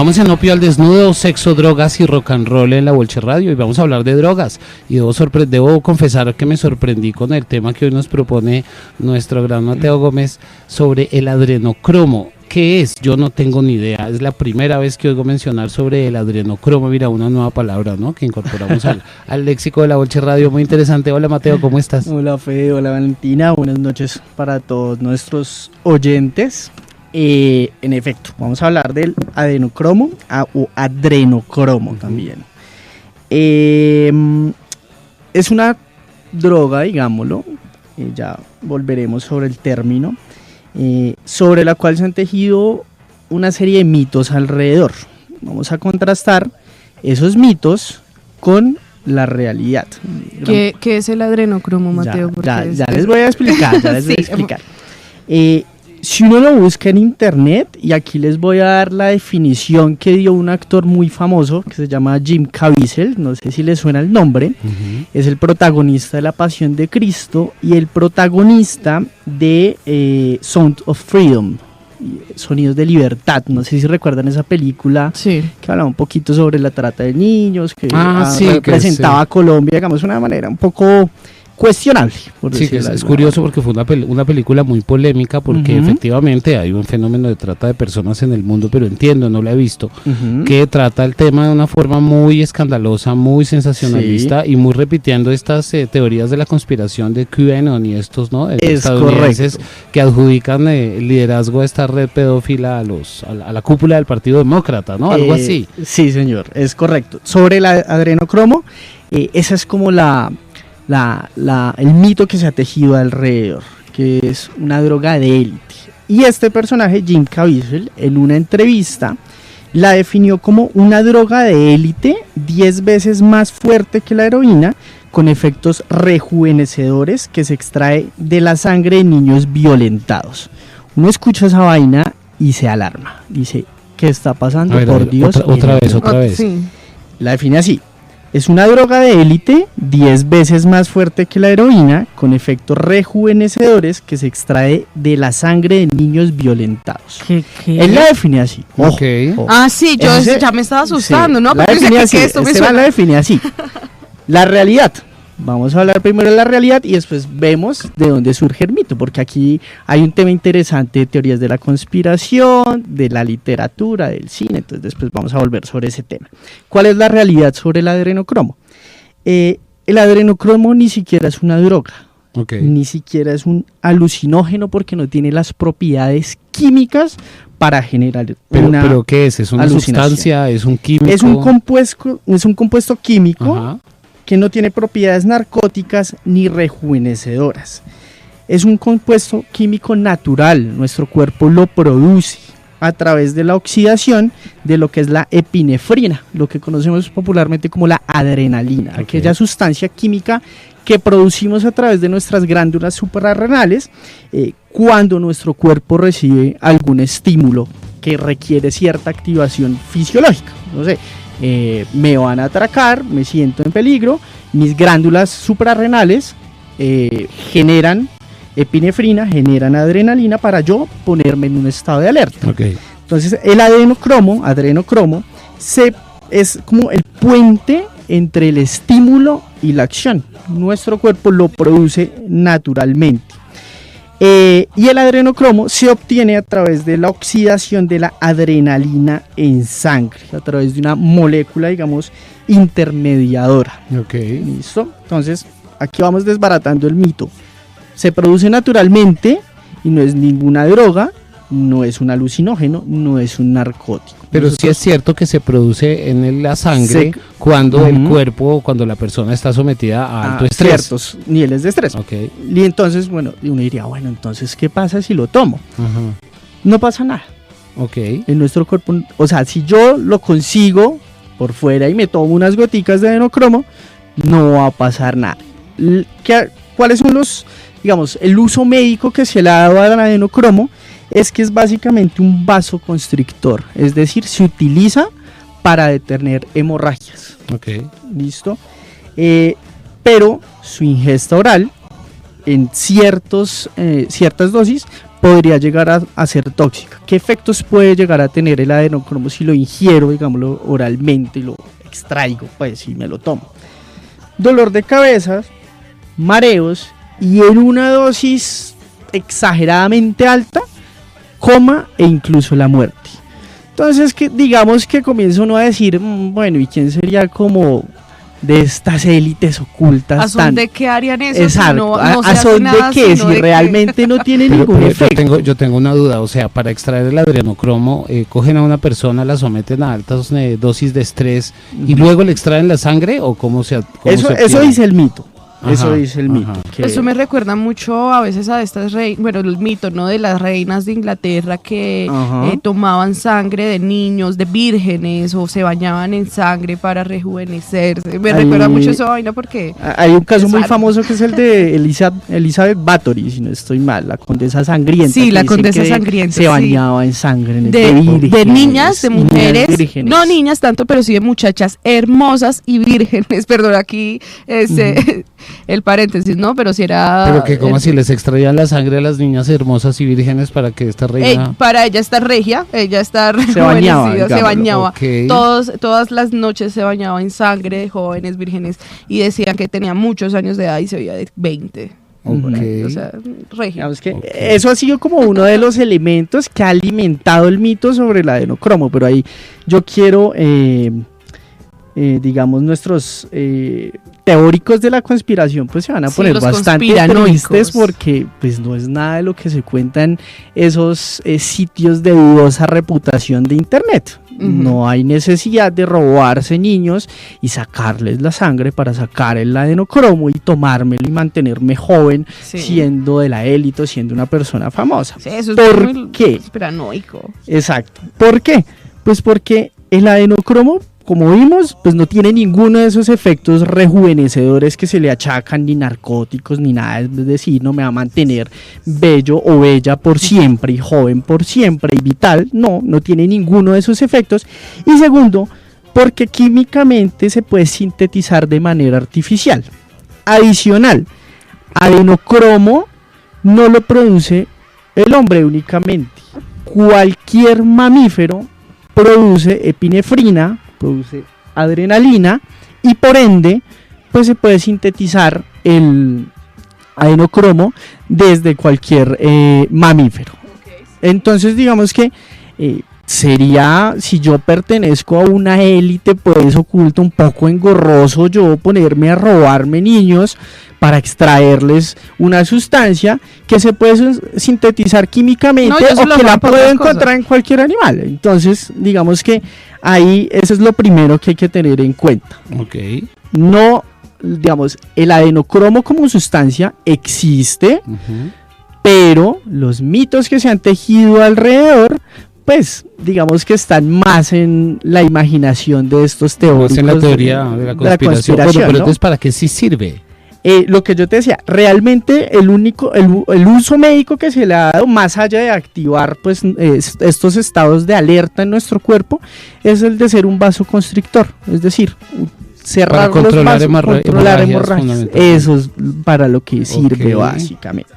Continuamos en Opio al Desnudo, sexo, drogas y rock and roll en la Bolche Radio, y vamos a hablar de drogas. Y debo confesar que me sorprendí con el tema que hoy nos propone nuestro gran Mateo Gómez sobre el adrenocromo. ¿Qué es? Yo no tengo ni idea. Es la primera vez que oigo mencionar sobre el adrenocromo. Mira, una nueva palabra, ¿no?, que incorporamos al léxico de la Bolche Radio. Muy interesante. Hola, Mateo, ¿cómo estás? Hola, Fede. Hola, Valentina. Buenas noches para todos nuestros oyentes. En efecto, vamos a hablar del adrenocromo o adrenocromo también. Es una droga, digámoslo, ya volveremos sobre el término, sobre la cual se han tejido una serie de mitos alrededor. Vamos a contrastar esos mitos con la realidad. ¿Qué es el adrenocromo, Mateo? Ya les voy a explicar, Si uno lo busca en internet, y aquí les voy a dar la definición que dio un actor muy famoso que se llama Jim Caviezel, no sé si les suena el nombre, es el protagonista de La Pasión de Cristo y el protagonista de Sound of Freedom, Sonidos de Libertad. No sé si recuerdan esa película, sí, que hablaba un poquito sobre la trata de niños, que sí, representaba a Colombia, digamos, de una manera un poco cuestionable. Sí, que es curioso porque fue una película muy polémica porque efectivamente hay un fenómeno de trata de personas en el mundo, pero entiendo, no la he visto, que trata el tema de una forma muy escandalosa, muy sensacionalista, y muy repitiendo estas teorías de la conspiración de QAnon y estos, ¿no?, estadounidenses, que adjudican el liderazgo de esta red pedófila a la cúpula del Partido Demócrata, ¿no? Algo así. Sí, señor, es correcto. Sobre el adrenocromo, esa es como el mito que se ha tejido alrededor, que es una droga de élite. Y este personaje, Jim Caviezel, en una entrevista la definió como una droga de élite 10 veces más fuerte que la heroína, con efectos rejuvenecedores que se extrae de la sangre de niños violentados. Uno escucha esa vaina y se alarma, dice, ¿qué está pasando? Por Dios. Otra vez. Sí. La define así: es una droga de élite 10 veces más fuerte que la heroína, con efectos rejuvenecedores que se extrae de la sangre de niños violentados. ¿Qué? Él la define así. Ojo. Ah, sí, yo ya me estaba asustando, sí, ¿no? La Porque define sé así, que esto me Esteban suena. la define así. La realidad. Vamos a hablar primero de la realidad y después vemos de dónde surge el mito, porque aquí hay un tema interesante de teorías de la conspiración, de la literatura, del cine, entonces después vamos a volver sobre ese tema. ¿Cuál es la realidad sobre el adrenocromo? El adrenocromo ni siquiera es una droga, ni siquiera es un alucinógeno, porque no tiene las propiedades químicas para generar ¿Pero qué es? ¿Es una sustancia? ¿Es un químico? Es un compuesto químico que no tiene propiedades narcóticas ni rejuvenecedoras. Es un compuesto químico natural, nuestro cuerpo lo produce a través de la oxidación de lo que es la epinefrina, lo que conocemos popularmente como la adrenalina, aquella sustancia química que producimos a través de nuestras glándulas suprarrenales cuando nuestro cuerpo recibe algún estímulo que requiere cierta activación fisiológica. No sé, me van a atracar, me siento en peligro, mis glándulas suprarrenales generan epinefrina, generan adrenalina para yo ponerme en un estado de alerta. Entonces el adrenocromo es como el puente entre el estímulo y la acción. Nuestro cuerpo lo produce naturalmente. Y el adrenocromo se obtiene a través de la oxidación de la adrenalina en sangre, a través de una molécula, digamos, intermediadora. ¿Listo? Entonces, aquí vamos desbaratando el mito. Se produce naturalmente y no es ninguna droga, no es un alucinógeno, no es un narcótico. Pero sí es cierto que se produce en la sangre cuando el cuerpo, cuando la persona está sometida a alto estrés. Ciertos niveles de estrés. Y entonces, bueno, uno diría, bueno, entonces, ¿qué pasa si lo tomo? No pasa nada. En nuestro cuerpo, o sea, si yo lo consigo por fuera y me tomo unas goticas de adrenocromo, no va a pasar nada. ¿Cuáles son el uso médico que se le ha dado al adrenocromo? Es que es básicamente un vasoconstrictor, es decir, se utiliza para detener hemorragias. ¿Listo? Pero su ingesta oral en ciertas dosis podría llegar a ser tóxica. ¿Qué efectos puede llegar a tener el adenocromo si lo ingiero, digámoslo, oralmente y lo extraigo, pues si me lo tomo? Dolor de cabeza, mareos y en una dosis exageradamente alta, coma e incluso la muerte. Entonces, que digamos que comienza uno a decir, bueno, ¿y quién sería como de estas élites ocultas? ¿A son de qué harían eso? Exacto, Si no ¿a son de qué? Si de realmente no tiene ningún efecto. Yo tengo una duda, o sea, para extraer el adrenocromo, cogen a una persona, la someten a altas dosis de estrés y luego le extraen la sangre, ¿o cómo se Eso dice el mito. Ajá, eso dice el mito. Eso me recuerda mucho a veces a estas reinas, bueno, el mito, ¿no? De las reinas de Inglaterra que tomaban sangre de niños, de vírgenes, o se bañaban en sangre para rejuvenecerse. Me recuerda mucho esa vaina porque... Hay un caso muy famoso que es el de Elizabeth Bathory, si no estoy mal, la condesa sangrienta. Sí, la condesa sangrienta. Se bañaba en sangre. De niñas, de mujeres, no niñas tanto, pero sí de muchachas hermosas y vírgenes. Perdón, aquí el paréntesis, ¿no? Pero si era... Pero que como si les extraían la sangre a las niñas hermosas y vírgenes para que esta reina... para ella está regia, ella está se bañaba. Okay. Todas las noches se bañaba en sangre de jóvenes vírgenes y decían que tenía muchos años de edad y se veía de 20. Okay. O sea, regia. Eso ha sido como uno de los elementos que ha alimentado el mito sobre el adenocromo, pero ahí yo quiero... digamos, nuestros teóricos de la conspiración pues se van a poner bastante tristes porque pues no es nada de lo que se cuenta en esos sitios de dudosa reputación de internet. No hay necesidad de robarse niños y sacarles la sangre para sacar el adenocromo y tomármelo y mantenerme joven siendo de la élite, siendo una persona famosa. Sí, eso es ¿Por qué? Conspiranoico. Exacto. ¿Por qué? Pues porque el adenocromo, como vimos, pues no tiene ninguno de esos efectos rejuvenecedores que se le achacan, ni narcóticos, ni nada. Es decir, no me va a mantener bello o bella por siempre y joven por siempre y vital. No tiene ninguno de esos efectos. Y segundo, porque químicamente se puede sintetizar de manera artificial. Adicional, adenocromo no lo produce el hombre únicamente. Cualquier mamífero produce epinefrina, produce adrenalina y por ende pues se puede sintetizar el adenocromo desde cualquier mamífero. Entonces digamos que sería, si yo pertenezco a una élite pues oculta, un poco engorroso yo ponerme a robarme niños para extraerles una sustancia que se puede sintetizar químicamente o que la puedo encontrar en cualquier animal. Entonces digamos que ahí eso es lo primero que hay que tener en cuenta. No, digamos, el adenocromo como sustancia existe, pero los mitos que se han tejido alrededor pues digamos que están más en la imaginación de estos teóricos. Más en la teoría de la conspiración. Bueno, pero entonces, ¿para qué sí sirve? Lo que yo te decía, realmente el uso médico que se le ha dado, más allá de activar pues estos estados de alerta en nuestro cuerpo, es el de ser un vasoconstrictor, es decir, cerrar para los vasos, controlar hemorragias. Eso es para lo que sirve básicamente.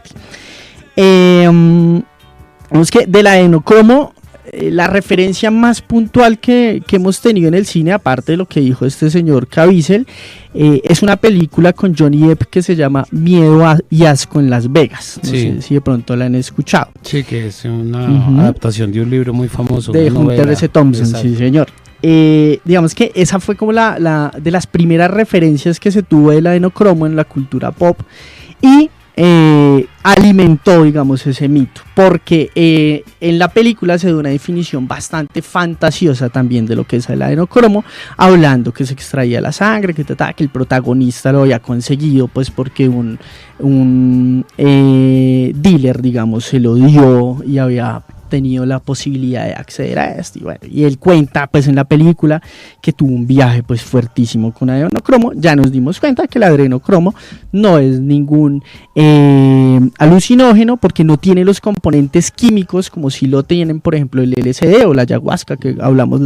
Vamos que del adenocromo, la referencia más puntual que hemos tenido en el cine, aparte de lo que dijo este señor Caviezel, es una película con Johnny Depp que se llama Miedo y Asco en Las Vegas. No sé si de pronto la han escuchado. Sí, que es una adaptación de un libro muy famoso. De Hunter S. Thompson, sí señor. Digamos que esa fue como la de las primeras referencias que se tuvo del adenocromo en la cultura pop y alimentó, digamos, ese mito, porque en la película se da una definición bastante fantasiosa también de lo que es el adenocromo, hablando que se extraía la sangre, que el protagonista lo había conseguido pues porque un dealer, digamos, se lo dio y había tenido la posibilidad de acceder a esto, y bueno, y él cuenta pues en la película que tuvo un viaje pues fuertísimo con adenocromo. Ya nos dimos cuenta que el adenocromo no es ningún alucinógeno porque no tiene los componentes químicos como si lo tienen por ejemplo el LSD o la ayahuasca que hablamos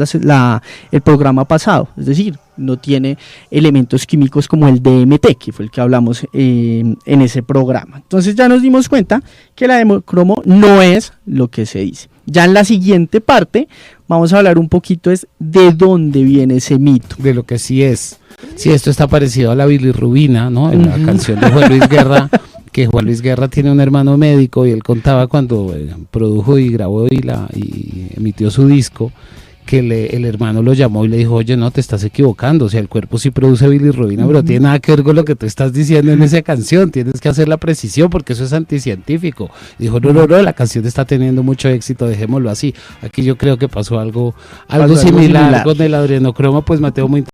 el programa pasado, es decir, no tiene elementos químicos como el DMT, que fue el que hablamos en ese programa. Entonces ya nos dimos cuenta que la hemocromo no es lo que se dice. Ya en la siguiente parte vamos a hablar un poquito de dónde viene ese mito. De lo que sí es. Sí, esto está parecido a la bilirrubina, ¿no? En la canción de Juan Luis Guerra, que Juan Luis Guerra tiene un hermano médico y él contaba cuando produjo y grabó y emitió su disco, que el hermano lo llamó y le dijo, oye, no, te estás equivocando, o sea, el cuerpo sí produce bilirrubina, pero tiene nada que ver con lo que tú estás diciendo en esa canción, tienes que hacer la precisión porque eso es anticientífico. Y dijo, no, la canción está teniendo mucho éxito, dejémoslo así. Aquí yo creo que pasó algo similar con el adrenocromo, pues Mateo, muy